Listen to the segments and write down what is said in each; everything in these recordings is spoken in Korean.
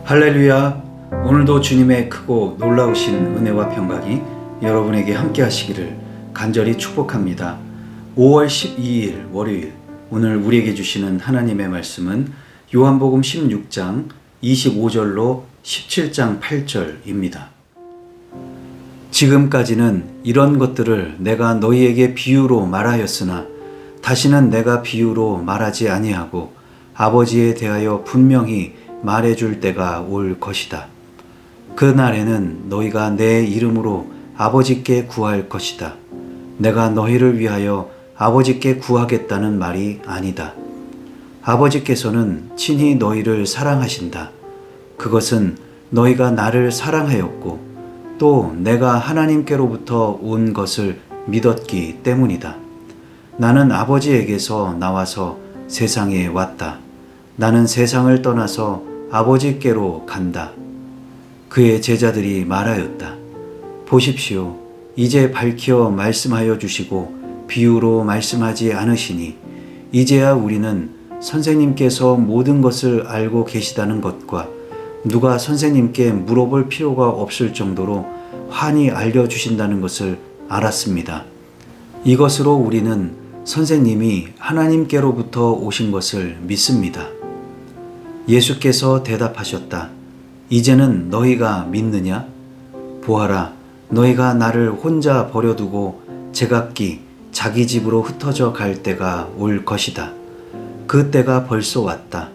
할렐루야. 오늘도 주님의 크고 놀라우신 은혜와 평강이 여러분에게 함께 하시기를 간절히 축복합니다. 5월 12일 월요일, 오늘 우리에게 주시는 하나님의 말씀은 요한복음 16장 25절로 17장 8절입니다. 지금까지는 이런 것들을 내가 너희에게 비유로 말하였으나 다시는 내가 비유로 말하지 아니하고 아버지에 대하여 분명히 말해줄 때가 올 것이다. 그날에는 너희가 내 이름으로 아버지께 구할 것이다. 내가 너희를 위하여 아버지께 구하겠다는 말이 아니다. 아버지께서는 친히 너희를 사랑하신다. 그것은 너희가 나를 사랑하였고 또 내가 하나님께로부터 온 것을 믿었기 때문이다. 나는 아버지에게서 나와서 세상에 왔다. 나는 세상을 떠나서 아버지께로 간다. 그의 제자들이 말하였다. 보십시오. 이제 밝혀 말씀하여 주시고 비유로 말씀하지 않으시니 이제야 우리는 선생님께서 모든 것을 알고 계시다는 것과 누가 선생님께 물어볼 필요가 없을 정도로 환히 알려주신다는 것을 알았습니다. 이것으로 우리는 선생님이 하나님께로부터 오신 것을 믿습니다. 예수께서 대답하셨다. 이제는 너희가 믿느냐? 보아라, 너희가 나를 혼자 버려두고 제각기 자기 집으로 흩어져 갈 때가 올 것이다. 그 때가 벌써 왔다.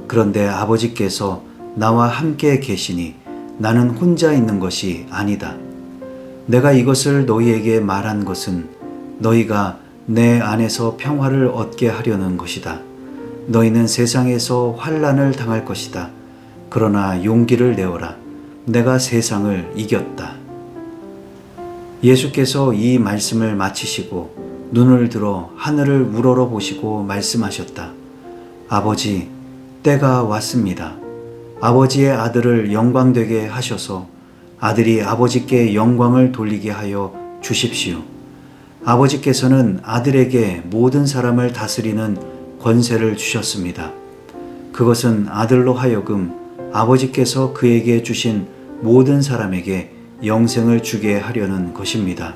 그런데 아버지께서 나와 함께 계시니 나는 혼자 있는 것이 아니다. 내가 이것을 너희에게 말한 것은 너희가 내 안에서 평화를 얻게 하려는 것이다. 너희는 세상에서 환난을 당할 것이다. 그러나 용기를 내어라. 내가 세상을 이겼다. 예수께서 이 말씀을 마치시고 눈을 들어 하늘을 우러러 보시고 말씀하셨다. 아버지, 때가 왔습니다. 아버지의 아들을 영광되게 하셔서 아들이 아버지께 영광을 돌리게 하여 주십시오. 아버지께서는 아들에게 모든 사람을 다스리는 권세를 주셨습니다. 그것은 아들로 하여금 아버지께서 그에게 주신 모든 사람에게 영생을 주게 하려는 것입니다.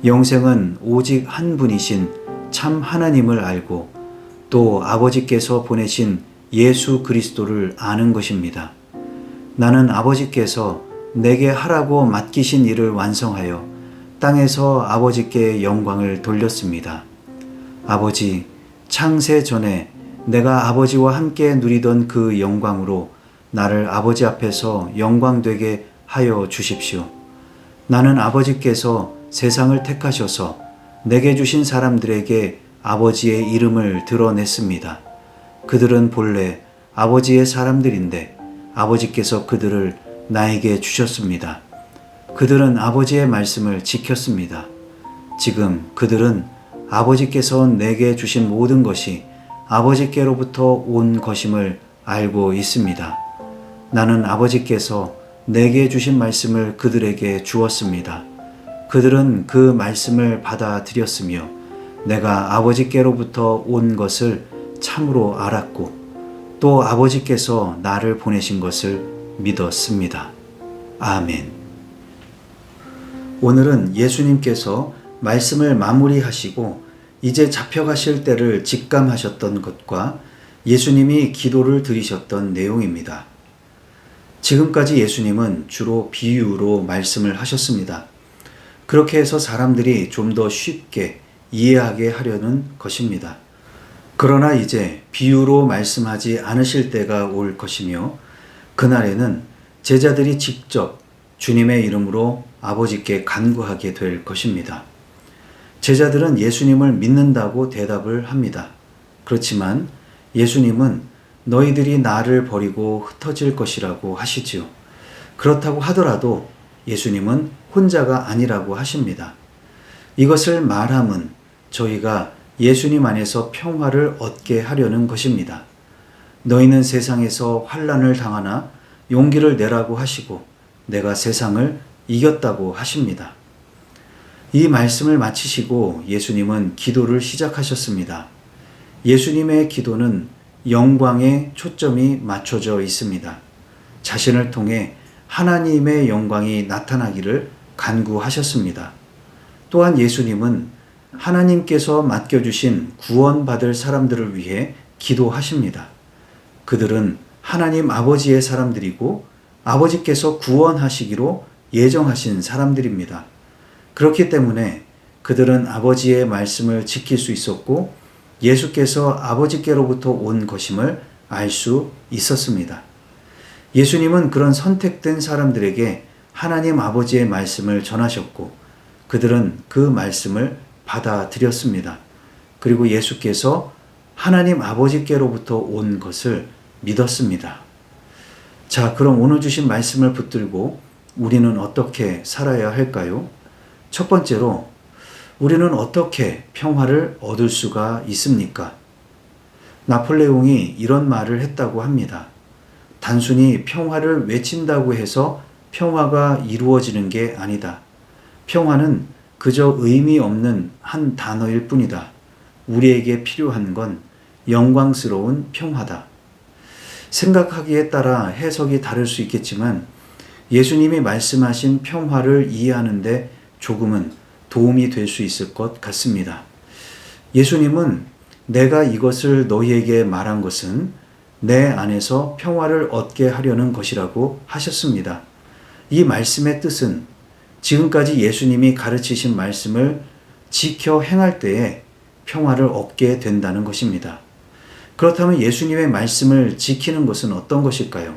영생은 오직 한 분이신 참 하나님을 알고 또 아버지께서 보내신 예수 그리스도를 아는 것입니다. 나는 아버지께서 내게 하라고 맡기신 일을 완성하여 땅에서 아버지께 영광을 돌렸습니다. 아버지, 창세 전에 내가 아버지와 함께 누리던 그 영광으로 나를 아버지 앞에서 영광되게 하여 주십시오. 나는 아버지께서 세상을 택하셔서 내게 주신 사람들에게 아버지의 이름을 드러냈습니다. 그들은 본래 아버지의 사람들인데 아버지께서 그들을 나에게 주셨습니다. 그들은 아버지의 말씀을 지켰습니다. 지금 그들은 아버지께서 내게 주신 모든 것이 아버지께로부터 온 것임을 알고 있습니다. 나는 아버지께서 내게 주신 말씀을 그들에게 주었습니다. 그들은 그 말씀을 받아들였으며 내가 아버지께로부터 온 것을 참으로 알았고 또 아버지께서 나를 보내신 것을 믿었습니다. 아멘. 오늘은 예수님께서 말씀을 마무리하시고 이제 잡혀가실 때를 직감하셨던 것과 예수님이 기도를 드리셨던 내용입니다. 지금까지 예수님은 주로 비유로 말씀을 하셨습니다. 그렇게 해서 사람들이 좀 더 쉽게 이해하게 하려는 것입니다. 그러나 이제 비유로 말씀하지 않으실 때가 올 것이며 그날에는 제자들이 직접 주님의 이름으로 아버지께 간구하게 될 것입니다. 제자들은 예수님을 믿는다고 대답을 합니다. 그렇지만 예수님은 너희들이 나를 버리고 흩어질 것이라고 하시지요. 그렇다고 하더라도 예수님은 혼자가 아니라고 하십니다. 이것을 말함은 저희가 예수님 안에서 평화를 얻게 하려는 것입니다. 너희는 세상에서 환난을 당하나 용기를 내라고 하시고 내가 세상을 이겼다고 하십니다. 이 말씀을 마치시고 예수님은 기도를 시작하셨습니다. 예수님의 기도는 영광에 초점이 맞춰져 있습니다. 자신을 통해 하나님의 영광이 나타나기를 간구하셨습니다. 또한 예수님은 하나님께서 맡겨주신 구원받을 사람들을 위해 기도하십니다. 그들은 하나님 아버지의 사람들이고 아버지께서 구원하시기로 예정하신 사람들입니다. 그렇기 때문에 그들은 아버지의 말씀을 지킬 수 있었고 예수께서 아버지께로부터 온 것임을 알 수 있었습니다. 예수님은 그런 선택된 사람들에게 하나님 아버지의 말씀을 전하셨고 그들은 그 말씀을 받아들였습니다. 그리고 예수께서 하나님 아버지께로부터 온 것을 믿었습니다. 자, 그럼 오늘 주신 말씀을 붙들고 우리는 어떻게 살아야 할까요? 첫 번째로 우리는 어떻게 평화를 얻을 수가 있습니까? 나폴레옹이 이런 말을 했다고 합니다. 단순히 평화를 외친다고 해서 평화가 이루어지는 게 아니다. 평화는 그저 의미 없는 한 단어일 뿐이다. 우리에게 필요한 건 영광스러운 평화다. 생각하기에 따라 해석이 다를 수 있겠지만 예수님이 말씀하신 평화를 이해하는데 조금은 도움이 될 수 있을 것 같습니다. 예수님은 내가 이것을 너희에게 말한 것은 내 안에서 평화를 얻게 하려는 것이라고 하셨습니다. 이 말씀의 뜻은 지금까지 예수님이 가르치신 말씀을 지켜 행할 때에 평화를 얻게 된다는 것입니다. 그렇다면 예수님의 말씀을 지키는 것은 어떤 것일까요?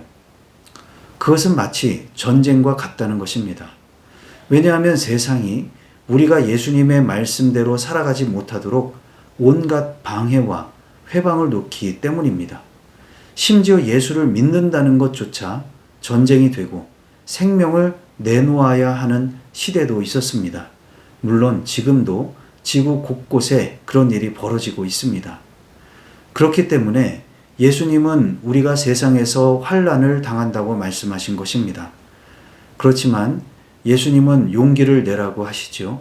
그것은 마치 전쟁과 같다는 것입니다. 왜냐하면 세상이 우리가 예수님의 말씀대로 살아가지 못하도록 온갖 방해와 회방을 놓기 때문입니다. 심지어 예수를 믿는다는 것조차 전쟁이 되고 생명을 내놓아야 하는 시대도 있었습니다. 물론 지금도 지구 곳곳에 그런 일이 벌어지고 있습니다. 그렇기 때문에 예수님은 우리가 세상에서 환난을 당한다고 말씀하신 것입니다. 그렇지만 예수님은 용기를 내라고 하시죠.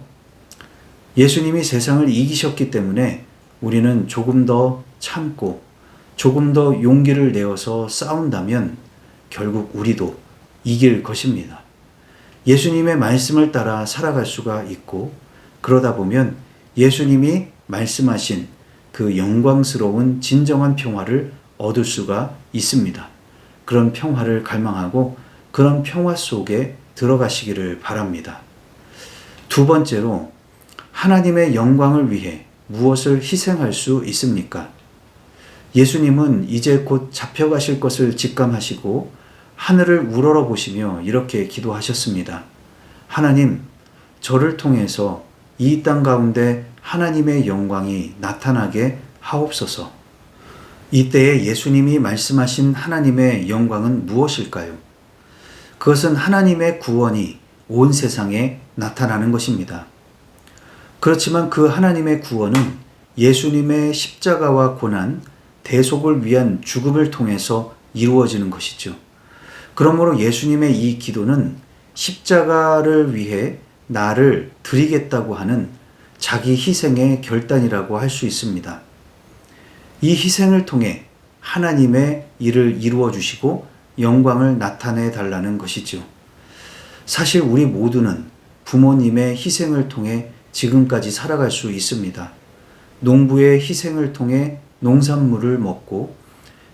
예수님이 세상을 이기셨기 때문에 우리는 조금 더 참고 조금 더 용기를 내어서 싸운다면 결국 우리도 이길 것입니다. 예수님의 말씀을 따라 살아갈 수가 있고 그러다 보면 예수님이 말씀하신 그 영광스러운 진정한 평화를 얻을 수가 있습니다. 그런 평화를 갈망하고 그런 평화 속에 들어가시기를 바랍니다. 두 번째로 하나님의 영광을 위해 무엇을 희생할 수 있습니까? 예수님은 이제 곧 잡혀가실 것을 직감하시고 하늘을 우러러 보시며 이렇게 기도하셨습니다. 하나님, 저를 통해서 이 땅 가운데 하나님의 영광이 나타나게 하옵소서. 이때에 예수님이 말씀하신 하나님의 영광은 무엇일까요? 그것은 하나님의 구원이 온 세상에 나타나는 것입니다. 그렇지만 그 하나님의 구원은 예수님의 십자가와 고난, 대속을 위한 죽음을 통해서 이루어지는 것이죠. 그러므로 예수님의 이 기도는 십자가를 위해 나를 드리겠다고 하는 자기 희생의 결단이라고 할 수 있습니다. 이 희생을 통해 하나님의 일을 이루어 주시고 영광을 나타내 달라는 것이죠. 사실 우리 모두는 부모님의 희생을 통해 지금까지 살아갈 수 있습니다. 농부의 희생을 통해 농산물을 먹고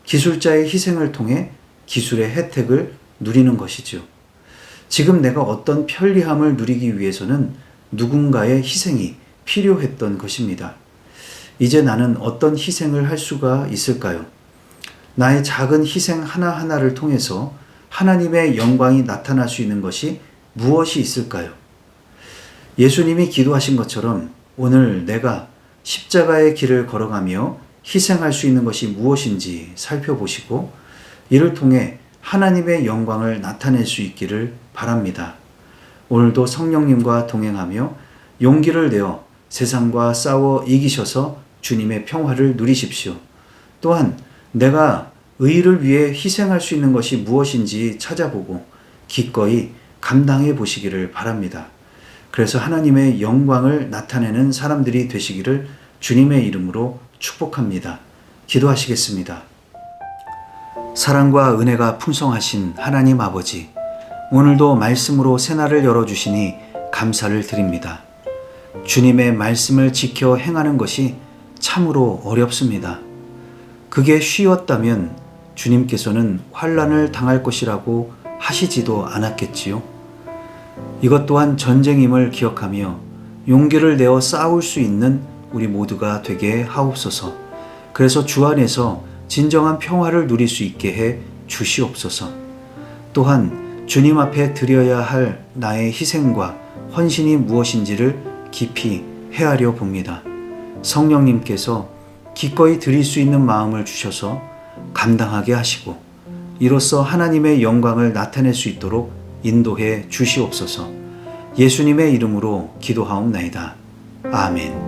기술자의 희생을 통해 기술의 혜택을 누리는 것이죠. 지금 내가 어떤 편리함을 누리기 위해서는 누군가의 희생이 필요했던 것입니다. 이제 나는 어떤 희생을 할 수가 있을까요? 나의 작은 희생 하나하나를 통해서 하나님의 영광이 나타날 수 있는 것이 무엇이 있을까요? 예수님이 기도하신 것처럼 오늘 내가 십자가의 길을 걸어가며 희생할 수 있는 것이 무엇인지 살펴보시고 이를 통해 하나님의 영광을 나타낼 수 있기를 바랍니다. 오늘도 성령님과 동행하며 용기를 내어 세상과 싸워 이기셔서 주님의 평화를 누리십시오. 또한 내가 의를 위해 희생할 수 있는 것이 무엇인지 찾아보고 기꺼이 감당해 보시기를 바랍니다. 그래서 하나님의 영광을 나타내는 사람들이 되시기를 주님의 이름으로 축복합니다. 기도하시겠습니다. 사랑과 은혜가 풍성하신 하나님 아버지, 오늘도 말씀으로 새날을 열어주시니 감사를 드립니다. 주님의 말씀을 지켜 행하는 것이 참으로 어렵습니다. 그게 쉬웠다면 주님께서는 환난을 당할 것이라고 하시지도 않았겠지요. 이것 또한 전쟁임을 기억하며 용기를 내어 싸울 수 있는 우리 모두가 되게 하옵소서. 그래서 주 안에서 진정한 평화를 누릴 수 있게 해 주시옵소서. 또한 주님 앞에 드려야 할 나의 희생과 헌신이 무엇인지를 깊이 헤아려 봅니다. 성령님께서 기꺼이 드릴 수 있는 마음을 주셔서 감당하게 하시고 이로써 하나님의 영광을 나타낼 수 있도록 인도해 주시옵소서. 예수님의 이름으로 기도하옵나이다. 아멘.